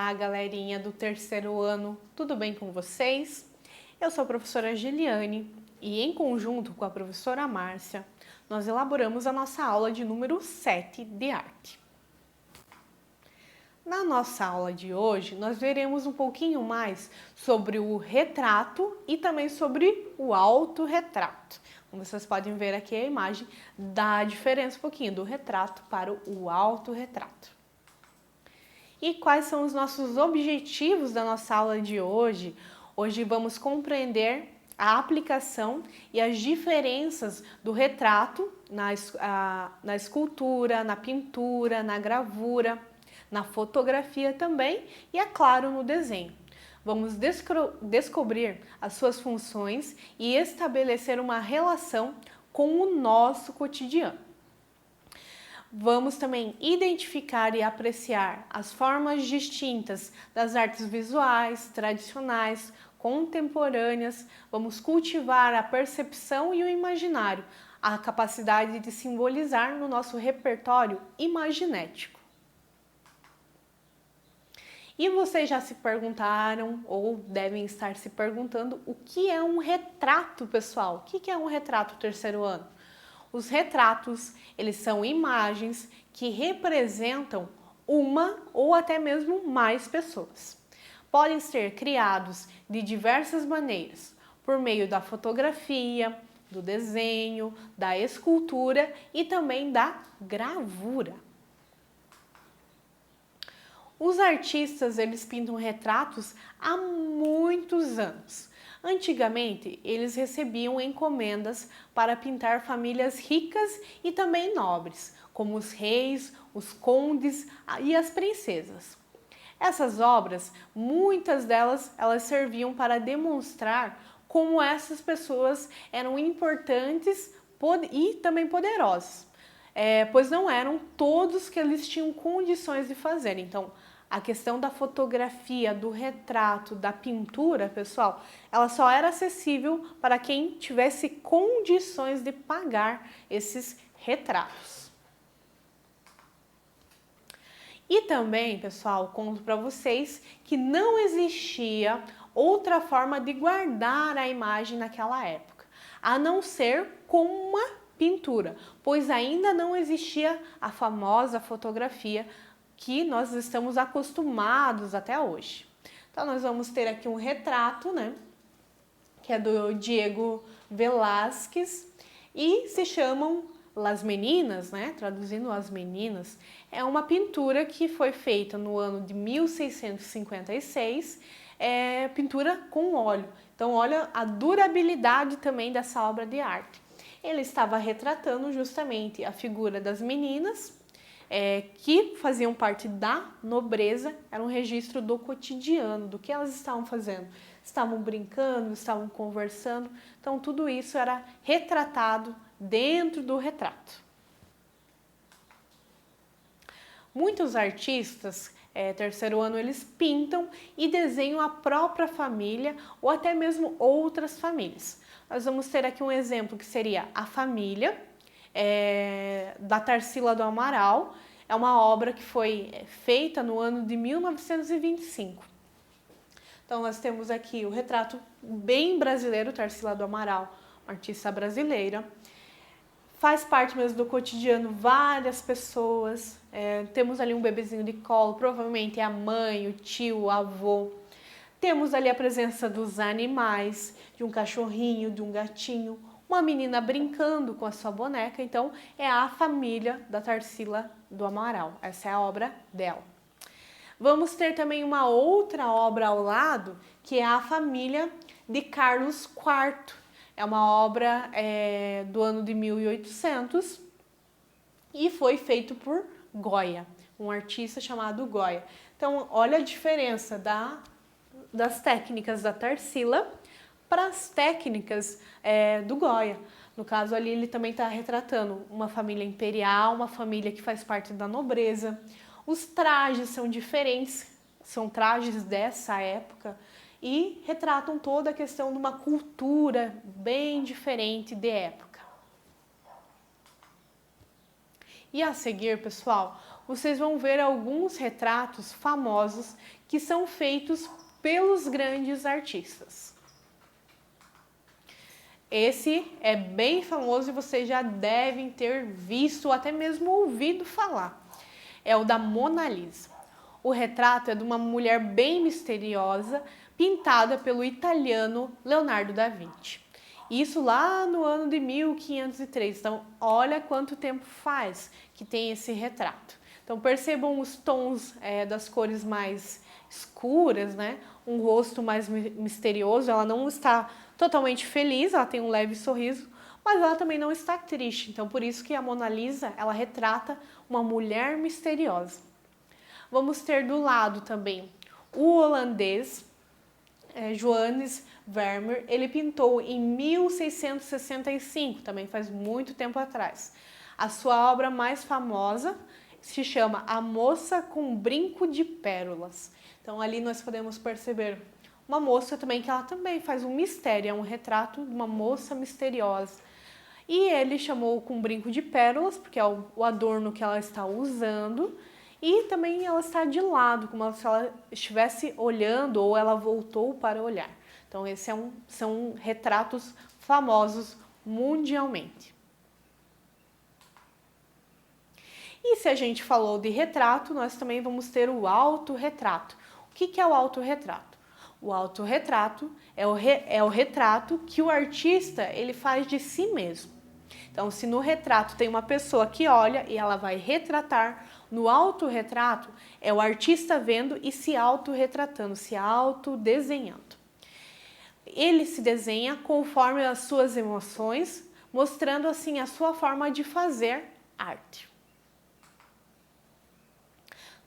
Olá, galerinha do terceiro ano, tudo bem com vocês? Eu sou a professora Giliane e, em conjunto com a professora Márcia, nós elaboramos a nossa aula de número 7 de arte. Na nossa aula de hoje, nós veremos um pouquinho mais sobre o retrato e também sobre o autorretrato. Como vocês podem ver aqui a imagem, dá a diferença um pouquinho do retrato para o autorretrato. E quais são os nossos objetivos da nossa aula de hoje? Hoje vamos compreender a aplicação e as diferenças do retrato na escultura, na pintura, na gravura, na fotografia também e, é claro, no desenho. Vamos descobrir as suas funções e estabelecer uma relação com o nosso cotidiano. Vamos também identificar e apreciar as formas distintas das artes visuais, tradicionais, contemporâneas. Vamos cultivar a percepção e o imaginário, a capacidade de simbolizar no nosso repertório imaginético. E vocês já se perguntaram ou devem estar se perguntando o que é um retrato, pessoal? O que é um retrato terceiro ano? Os retratos, eles são imagens que representam uma ou até mesmo mais pessoas. Podem ser criados de diversas maneiras, por meio da fotografia, do desenho, da escultura e também da gravura. Os artistas, eles pintam retratos há muitos anos. Antigamente, eles recebiam encomendas para pintar famílias ricas e também nobres, como os reis, os condes e as princesas. Essas obras, muitas delas, elas serviam para demonstrar como essas pessoas eram importantes e também poderosas, pois não eram todos que eles tinham condições de fazer. Então, a questão da fotografia, do retrato, da pintura, pessoal, ela só era acessível para quem tivesse condições de pagar esses retratos. E também, pessoal, conto para vocês que não existia outra forma de guardar a imagem naquela época, a não ser com uma pintura, pois ainda não existia a famosa fotografia que nós estamos acostumados até hoje. Então, nós vamos ter aqui um retrato, né, que é do Diego Velázquez e se chamam Las Meninas, né, traduzindo As Meninas. É uma pintura que foi feita no ano de 1656, pintura com óleo. Então, olha a durabilidade também dessa obra de arte. Ele estava retratando justamente a figura das meninas, que faziam parte da nobreza, era um registro do cotidiano, do que elas estavam fazendo. Estavam brincando, estavam conversando, então tudo isso era retratado dentro do retrato. Muitos artistas, terceiro ano, eles pintam e desenham a própria família ou até mesmo outras famílias. Nós vamos ter aqui um exemplo que seria a família, da Tarsila do Amaral. É uma obra que foi feita no ano de 1925. Então, nós temos aqui o retrato bem brasileiro, Tarsila do Amaral, uma artista brasileira. Faz parte mesmo do cotidiano, várias pessoas. Temos ali um bebezinho de colo, provavelmente é a mãe, o tio, o avô. Temos ali a presença dos animais, de um cachorrinho, de um gatinho, uma menina brincando com a sua boneca. Então, é a família da Tarsila do Amaral. Essa é a obra dela. Vamos ter também uma outra obra ao lado, que é a família de Carlos IV. É uma obra do ano de 1800 e foi feito por Goya, um artista chamado Goya. Então, olha a diferença das técnicas da Tarsila para as técnicas do Goya. No caso ali, ele também está retratando uma família imperial, uma família que faz parte da nobreza. Os trajes são diferentes, são trajes dessa época e retratam toda a questão de uma cultura bem diferente de época. E a seguir, pessoal, vocês vão ver alguns retratos famosos que são feitos pelos grandes artistas. Esse é bem famoso e vocês já devem ter visto ou até mesmo ouvido falar. É o da Mona Lisa. O retrato é de uma mulher bem misteriosa, pintada pelo italiano Leonardo da Vinci. Isso lá no ano de 1503. Então, olha quanto tempo faz que tem esse retrato. Então, percebam os tons das cores mais escuras, né? Um rosto mais misterioso. Ela não está totalmente feliz, ela tem um leve sorriso, mas ela também não está triste. Então, por isso que a Mona Lisa, ela retrata uma mulher misteriosa. Vamos ter do lado também o holandês Johannes Vermeer. Ele pintou em 1665, também faz muito tempo atrás. A sua obra mais famosa se chama A Moça com Brinco de Pérolas. Então ali nós podemos perceber uma moça também que ela também faz um mistério, é um retrato de uma moça misteriosa. E ele chamou com brinco de pérolas, porque é o adorno que ela está usando. E também ela está de lado, como se ela estivesse olhando ou ela voltou para olhar. Então, esses são retratos famosos mundialmente. E se a gente falou de retrato, nós também vamos ter o autorretrato. O que é o autorretrato? O autorretrato é o retrato que o artista ele faz de si mesmo. Então, se no retrato tem uma pessoa que olha e ela vai retratar, no autorretrato é o artista vendo e se autorretratando, se autodesenhando. Ele se desenha conforme as suas emoções, mostrando assim a sua forma de fazer arte.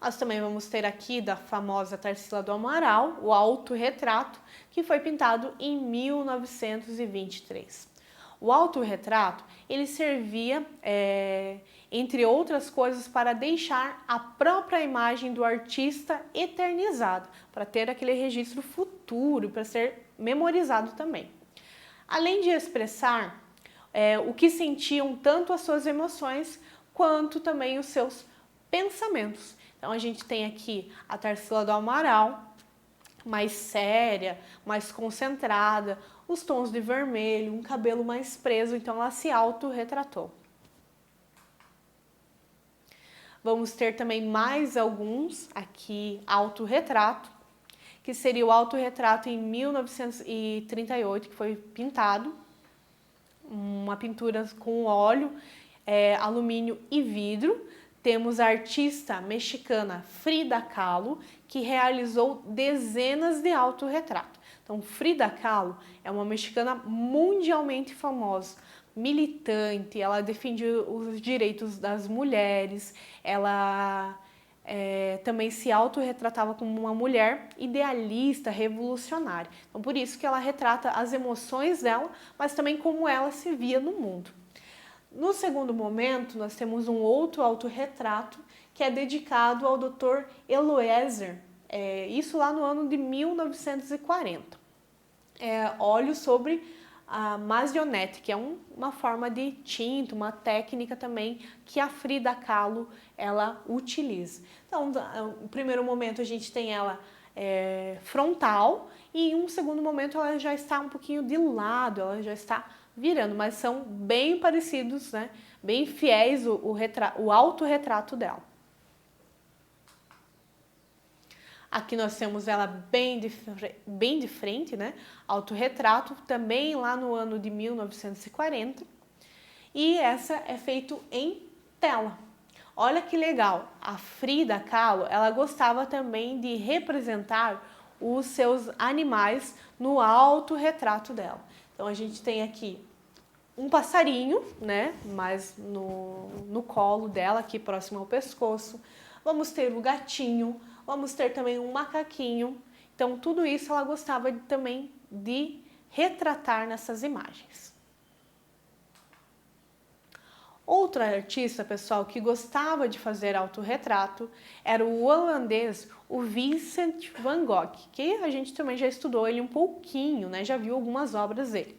Nós também vamos ter aqui da famosa Tarsila do Amaral, o autorretrato, que foi pintado em 1923. O autorretrato, ele servia, entre outras coisas, para deixar a própria imagem do artista eternizada, para ter aquele registro futuro, para ser memorizado também. Além de expressar o que sentiam tanto as suas emoções, quanto também os seus pensamentos. Então, a gente tem aqui a Tarsila do Amaral, mais séria, mais concentrada, os tons de vermelho, um cabelo mais preso, então ela se autorretratou. Vamos ter também mais alguns aqui autorretrato, que seria o autorretrato em 1938, que foi pintado, uma pintura com óleo, alumínio e vidro. Temos a artista mexicana Frida Kahlo, que realizou dezenas de autorretratos. Então, Frida Kahlo é uma mexicana mundialmente famosa, militante, ela defende os direitos das mulheres, ela também se autorretratava como uma mulher idealista, revolucionária. Então, por isso que ela retrata as emoções dela, mas também como ela se via no mundo. No segundo momento, nós temos um outro autorretrato que é dedicado ao Dr. Eliezer, isso lá no ano de 1940. Óleo sobre a marionete, que é uma forma de tinta, uma técnica também que a Frida Kahlo ela utiliza. Então, no primeiro momento a gente tem ela frontal e em um segundo momento ela já está um pouquinho de lado, ela já está virando, mas são bem parecidos, né? Bem fiéis o autorretrato dela. Aqui nós temos ela bem de frente, né? Autorretrato, também lá no ano de 1940. E essa é feito em tela. Olha que legal, a Frida Kahlo, ela gostava também de representar os seus animais no autorretrato dela. Então, a gente tem aqui um passarinho, né, mais no colo dela, aqui próximo ao pescoço. Vamos ter o gatinho, vamos ter também um macaquinho. Então, tudo isso ela gostava também de retratar nessas imagens. Outra artista, pessoal, que gostava de fazer autorretrato era o holandês, o Vincent van Gogh, que a gente também já estudou ele um pouquinho, né? Já viu algumas obras dele.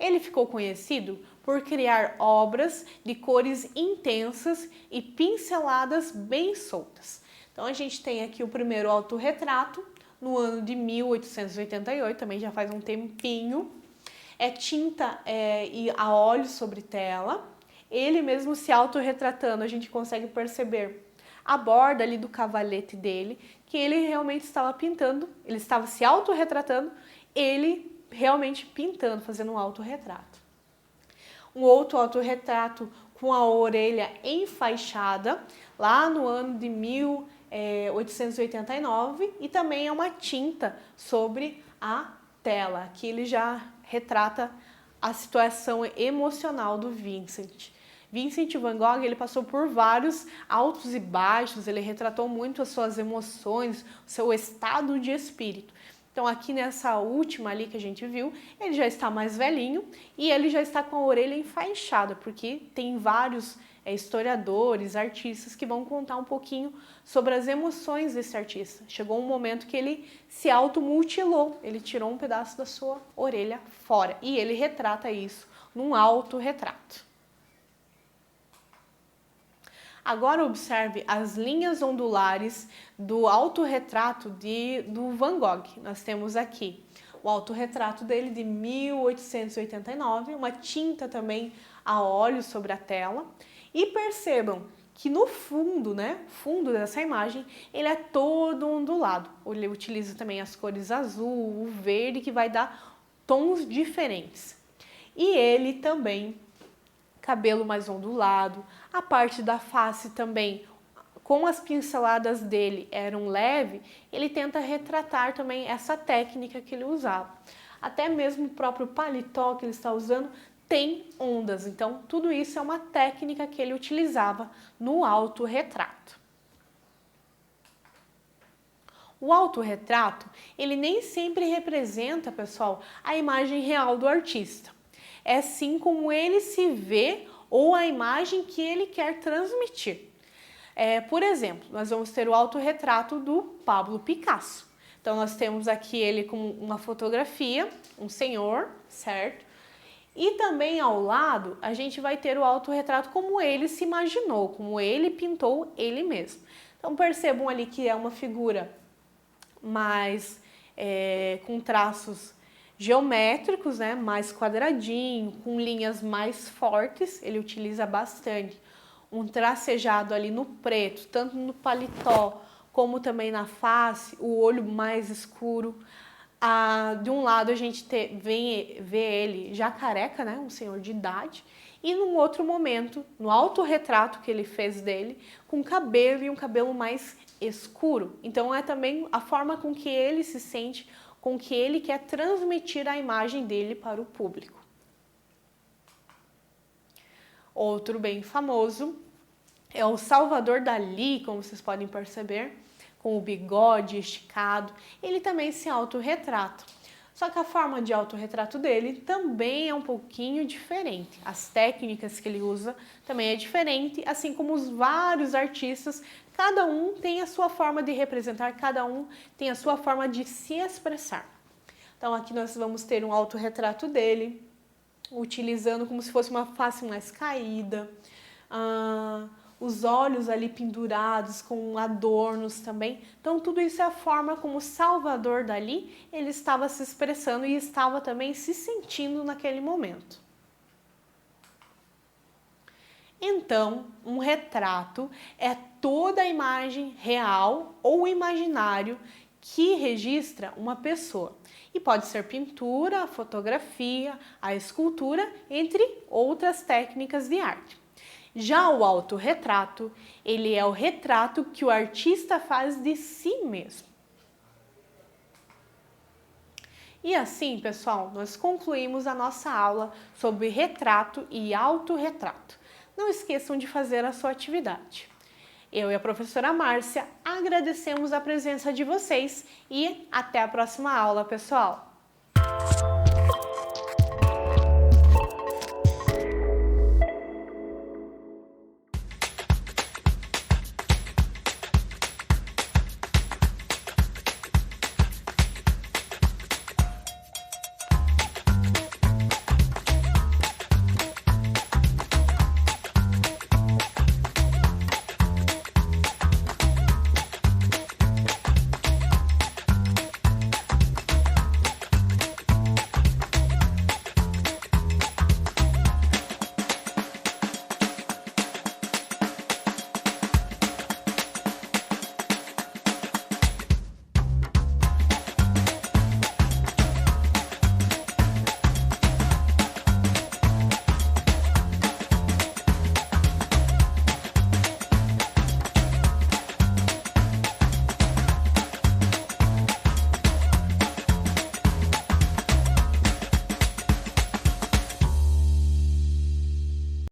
Ele ficou conhecido por criar obras de cores intensas e pinceladas bem soltas. Então a gente tem aqui o primeiro autorretrato, no ano de 1888, também já faz um tempinho. É tinta e a óleo sobre tela. Ele mesmo se autorretratando, a gente consegue perceber a borda ali do cavalete dele, que ele realmente estava pintando, ele estava se autorretratando, ele realmente pintando, fazendo um autorretrato. Um outro autorretrato com a orelha enfaixada, lá no ano de 1889, e também é uma tinta sobre a tela, que ele já retrata a situação emocional do Vincent. Vincent van Gogh, ele passou por vários altos e baixos, ele retratou muito as suas emoções, o seu estado de espírito. Então aqui nessa última ali que a gente viu, ele já está mais velhinho e ele já está com a orelha enfaixada, porque tem vários historiadores, artistas que vão contar um pouquinho sobre as emoções desse artista. Chegou um momento que ele se automutilou, ele tirou um pedaço da sua orelha fora e ele retrata isso num autorretrato. Agora observe as linhas ondulares do autorretrato do Van Gogh. Nós temos aqui o autorretrato dele de 1889, uma tinta também a óleo sobre a tela. E percebam que no fundo, fundo dessa imagem, ele é todo ondulado. Ele utiliza também as cores azul, o verde, que vai dar tons diferentes. E ele também, cabelo mais ondulado, a parte da face também, com as pinceladas dele eram leve, ele tenta retratar também essa técnica que ele usava. Até mesmo o próprio paletó que ele está usando tem ondas, então tudo isso é uma técnica que ele utilizava no autorretrato. O autorretrato, ele nem sempre representa, pessoal, a imagem real do artista. É sim como ele se vê ou a imagem que ele quer transmitir. Por exemplo, nós vamos ter o autorretrato do Pablo Picasso. Então nós temos aqui ele com uma fotografia, um senhor, certo? E também ao lado a gente vai ter o autorretrato como ele se imaginou, como ele pintou ele mesmo. Então percebam ali que é uma figura mais com traços geométricos, mais quadradinho, com linhas mais fortes. Ele utiliza bastante um tracejado ali no preto, tanto no paletó como também na face, o olho mais escuro. De um lado a gente vê ele já careca, um senhor de idade, e num outro momento, no autorretrato que ele fez dele, com cabelo e um cabelo mais escuro. Então é também a forma com que ele se sente, com que ele quer transmitir a imagem dele para o público. Outro bem famoso é o Salvador Dalí, como vocês podem perceber, com o bigode esticado. Ele também se autorretrata. Só que a forma de autorretrato dele também é um pouquinho diferente. As técnicas que ele usa também é diferente, assim como os vários artistas, cada um tem a sua forma de representar, cada um tem a sua forma de se expressar. Então aqui nós vamos ter um autorretrato dele, utilizando como se fosse uma face mais caída, os olhos ali pendurados com adornos também. Então tudo isso é a forma como Salvador Dalí ele estava se expressando e estava também se sentindo naquele momento. Então, um retrato é toda a imagem real ou imaginário que registra uma pessoa. E pode ser pintura, a fotografia, a escultura, entre outras técnicas de arte. Já o autorretrato, ele é o retrato que o artista faz de si mesmo. E assim, pessoal, nós concluímos a nossa aula sobre retrato e autorretrato. Não esqueçam de fazer a sua atividade. Eu e a professora Márcia agradecemos a presença de vocês e até a próxima aula, pessoal!